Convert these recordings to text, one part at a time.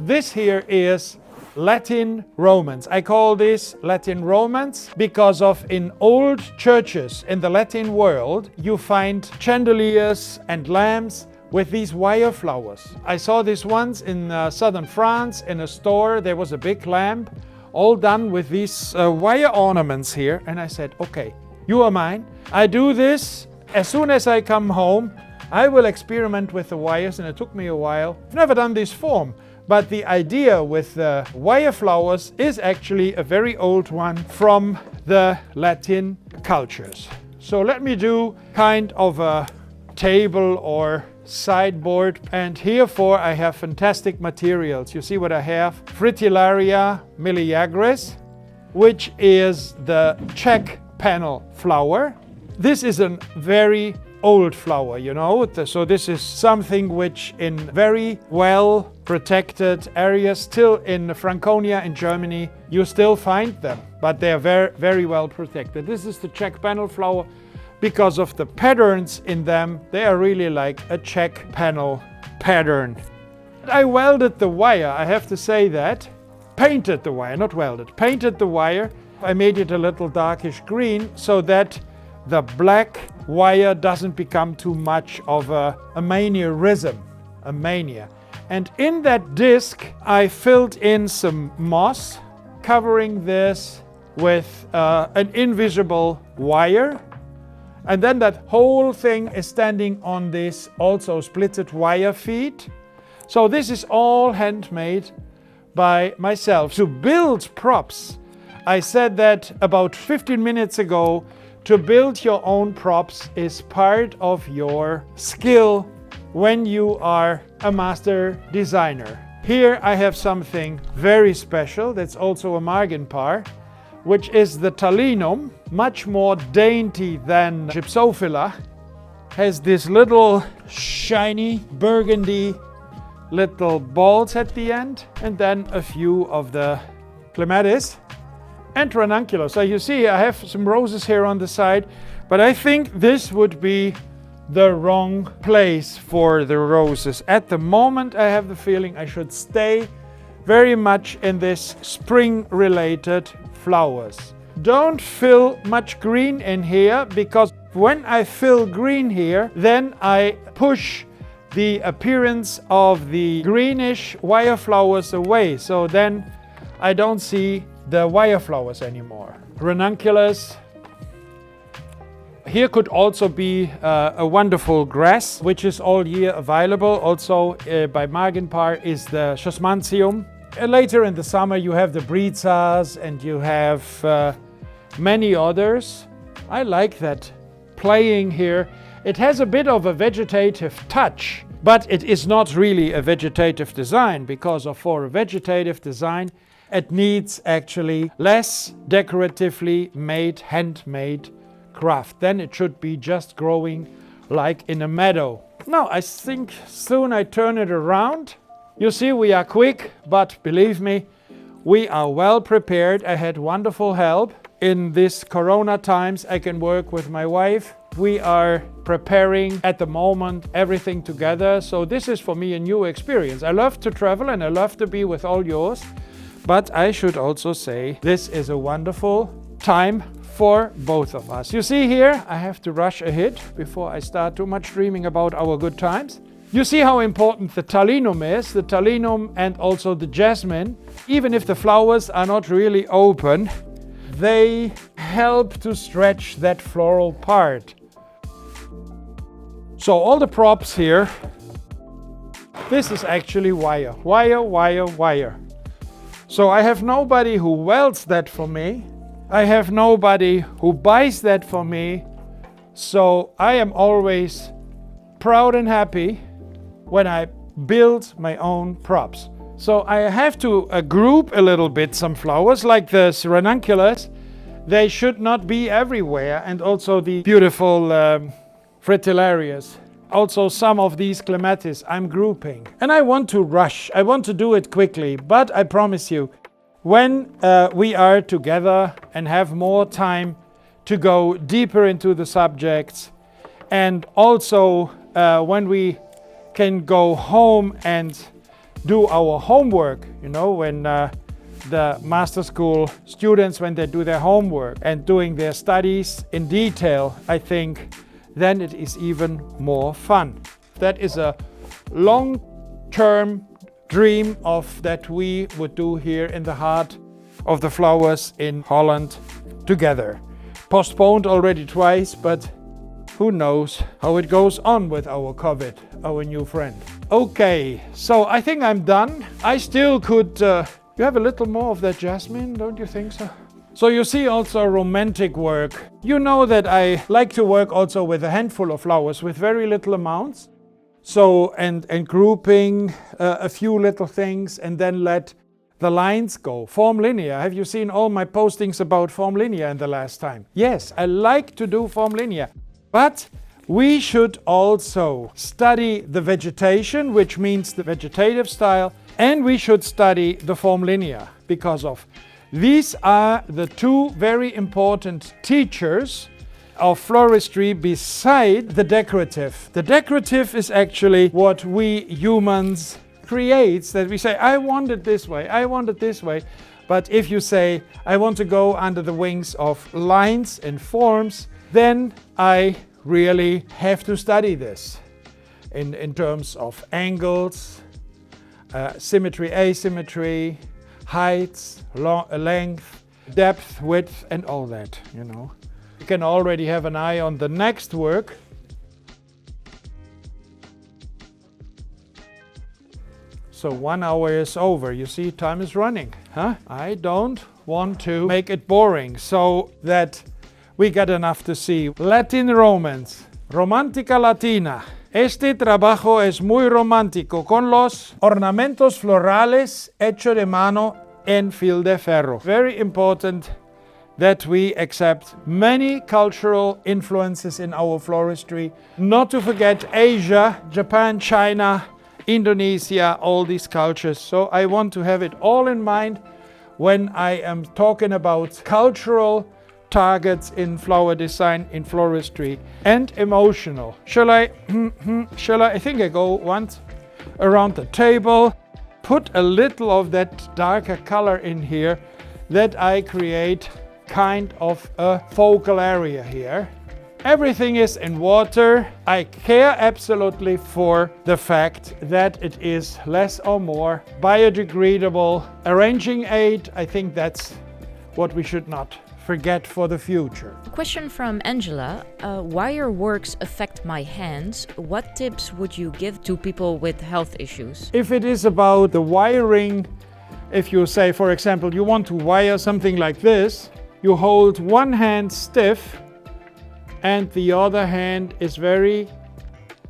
This here is Latin Romance. I call this Latin Romance because in old churches in the Latin world, you find chandeliers and lamps with these wire flowers. I saw this once in southern France in a store. There was a big lamp all done with these wire ornaments here. And I said, okay, you are mine. I do this. As soon as I come home, I will experiment with the wires, and it took me a while. I've never done this form, but the idea with the wire flowers is actually a very old one from the Latin cultures. So let me do kind of a table or sideboard, and herefore I have fantastic materials. You see what I have? Fritillaria meleagris, which is the Czech panel flower. This is a very old flower, you know, so this is something which in very well protected areas, still in Franconia in Germany, you still find them, but they are very, very well protected. This is the Czech panel flower. Because of the patterns in them, they are really like a Czech panel pattern. I welded the wire, I have to say that. Painted the wire, not welded, painted the wire. I made it a little darkish green so that the black wire doesn't become too much of a manierism, a mania. And in that disc, I filled in some moss, covering this with an invisible wire. And then that whole thing is standing on this also splitted wire feet. So this is all handmade by myself. To build props, I said that about 15 minutes ago, to build your own props is part of your skill when you are a master designer. Here I have something very special that's also a Marginpaar, which is the Talinum, much more dainty than Gypsophila. Has this little shiny burgundy little balls at the end, and then a few of the clematis and ranunculus. So you see I have some roses here on the side, but I think this would be the wrong place for the roses. At the moment I have the feeling I should stay very much in this spring-related flowers. Don't fill much green in here, because when I fill green here, then I push the appearance of the greenish wire flowers away. So then I don't see the wire flowers anymore. Ranunculus. Here could also be a wonderful grass, which is all year available. Also by Marginpaar is the Schosmantium. Later in the summer you have the Brizas and you have many others. I like that playing here. It has a bit of a vegetative touch, but it is not really a vegetative design, because for a vegetative design it needs actually less decoratively made, handmade craft. Then it should be just growing like in a meadow. Now I think soon I turn it around. You see, we are quick, but believe me, we are well prepared. I had wonderful help. In this Corona times, I can work with my wife. We are preparing at the moment everything together. So this is for me a new experience. I love to travel and I love to be with all yours. But I should also say this is a wonderful time for both of us. You see here, I have to rush ahead before I start too much dreaming about our good times. You see how important the Talinum is, the Talinum and also the jasmine. Even if the flowers are not really open, they help to stretch that floral part. So all the props here, this is actually wire, wire, wire, wire. So I have nobody who welds that for me. I have nobody who buys that for me. So I am always proud and happy when I build my own props. So I have to group a little bit some flowers, like the ranunculus. They should not be everywhere, and also the beautiful fritillarias. Also some of these clematis I'm grouping. And I want to rush, I want to do it quickly, but I promise you, when we are together and have more time to go deeper into the subjects, and also when we can go home and do our homework, you know, when the master school students, when they do their homework and doing their studies in detail, I think then it is even more fun. That is a long-term dream of that we would do here in the heart of the flowers in Holland together. Postponed already twice, but who knows how it goes on with our COVID, our new friend. Okay, so I think I'm done. I still could, you have a little more of that jasmine, don't you think so? So you see also romantic work. You know that I like to work also with a handful of flowers with very little amounts. So, and grouping a few little things and then let the lines go. Form linear. Have you seen all my postings about form linear in the last time? Yes, I like to do form linear. But we should also study the vegetation, which means the vegetative style, and we should study the form linear because of these are the two very important teachers of floristry beside the decorative. The decorative is actually what we humans creates, that we say, I want it this way, I want it this way. But if you say, I want to go under the wings of lines and forms, then I really have to study this in terms of angles, symmetry, asymmetry, heights, length, depth, width, and all that, you know. You can already have an eye on the next work. So 1 hour is over. You see, time is running, huh? I don't want to make it boring so that we get enough to see. Latin Romance, Romántica Latina. Este trabajo es muy romántico con los ornamentos florales hecho de mano en fil de ferro. Very important that we accept many cultural influences in our floristry. Not to forget Asia, Japan, China, Indonesia, all these cultures. So I want to have it all in mind when I am talking about cultural targets in flower design, in floristry, and emotional. I think I go once around the table, put a little of that darker color in here, that I create kind of a focal area here. Everything is in water. I care absolutely for the fact that it is less or more biodegradable. Arranging aid, I think that's what we should not forget for the future. Question from Angela. Wire works affect my hands. What tips would you give to people with health issues? If it is about the wiring, if you say, for example, you want to wire something like this, you hold one hand stiff and the other hand is very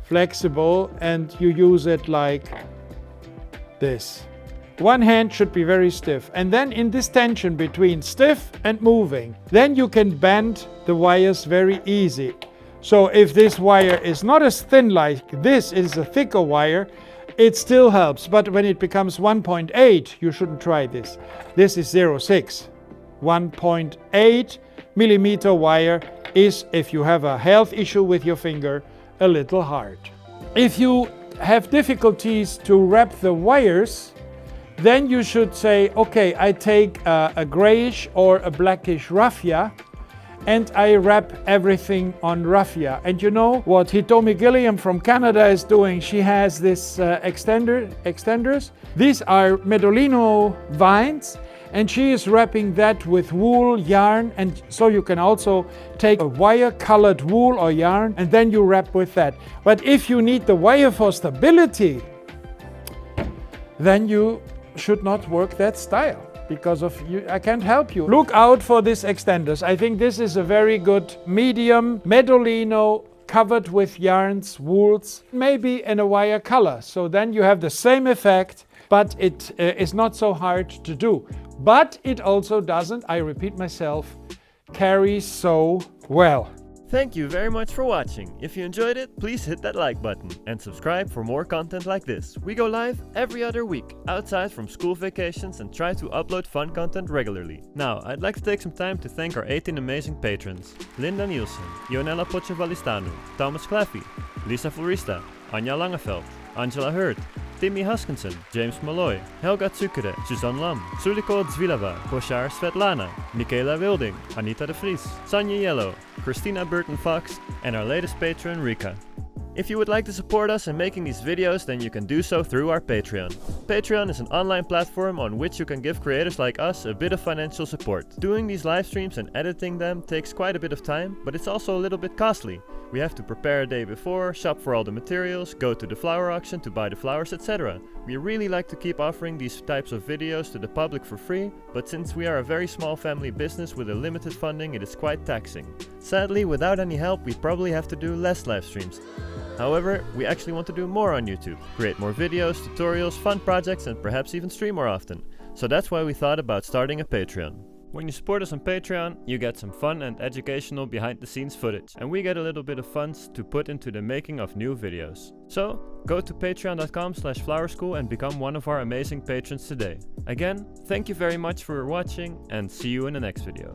flexible and you use it like this. One hand should be very stiff, and then in this tension between stiff and moving, then you can bend the wires very easy. So if this wire is not as thin like this, it is a thicker wire, it still helps. But when it becomes 1.8, you shouldn't try this. This is 0.6. 1.8 millimeter wire is, if you have a health issue with your finger, a little hard. If you have difficulties to wrap the wires, then you should say, okay, I take a grayish or a blackish raffia and I wrap everything on raffia. And you know what Hitomi Gilliam from Canada is doing? She has this extenders. These are Medolino vines and she is wrapping that with wool, yarn, and so you can also take a wire-colored wool or yarn and then you wrap with that. But if you need the wire for stability, then you should not work that style because of you. I can't help you. Look out for these extenders. I think this is a very good medium Medolino covered with yarns, wools, maybe in a wire color. So then you have the same effect, but it is not so hard to do. But it also doesn't, I repeat myself, carry so well. Thank you very much for watching. If you enjoyed it, please hit that like button and subscribe for more content like this. We go live every other week, outside from school vacations, and try to upload fun content regularly. Now, I'd like to take some time to thank our 18 amazing patrons: Linda Nielsen, Ionella Pochevalistanu, Thomas Claffey, Lisa Florista, Anja Langeveld, Angela Hurt, Timmy Huskinson, James Malloy, Helga Tsukere, Suzanne Lam, Suliko Dzvilava, Koshar Svetlana, Michaela Wilding, Anita de Vries, Sanja Yellow, Christina Burton-Fox, and our latest patron Rika. If you would like to support us in making these videos, then you can do so through our Patreon. Patreon is an online platform on which you can give creators like us a bit of financial support. Doing these live streams and editing them takes quite a bit of time, but it's also a little bit costly. We have to prepare a day before, shop for all the materials, go to the flower auction to buy the flowers, etc. We really like to keep offering these types of videos to the public for free, but since we are a very small family business with a limited funding, it is quite taxing. Sadly, without any help, we probably have to do less live streams. However, we actually want to do more on YouTube, create more videos, tutorials, fun projects, and perhaps even stream more often. So that's why we thought about starting a Patreon. When you support us on Patreon, you get some fun and educational behind the scenes footage, and we get a little bit of funds to put into the making of new videos. So, go to patreon.com/flowerschool and become one of our amazing patrons today. Again, thank you very much for watching, and see you in the next video.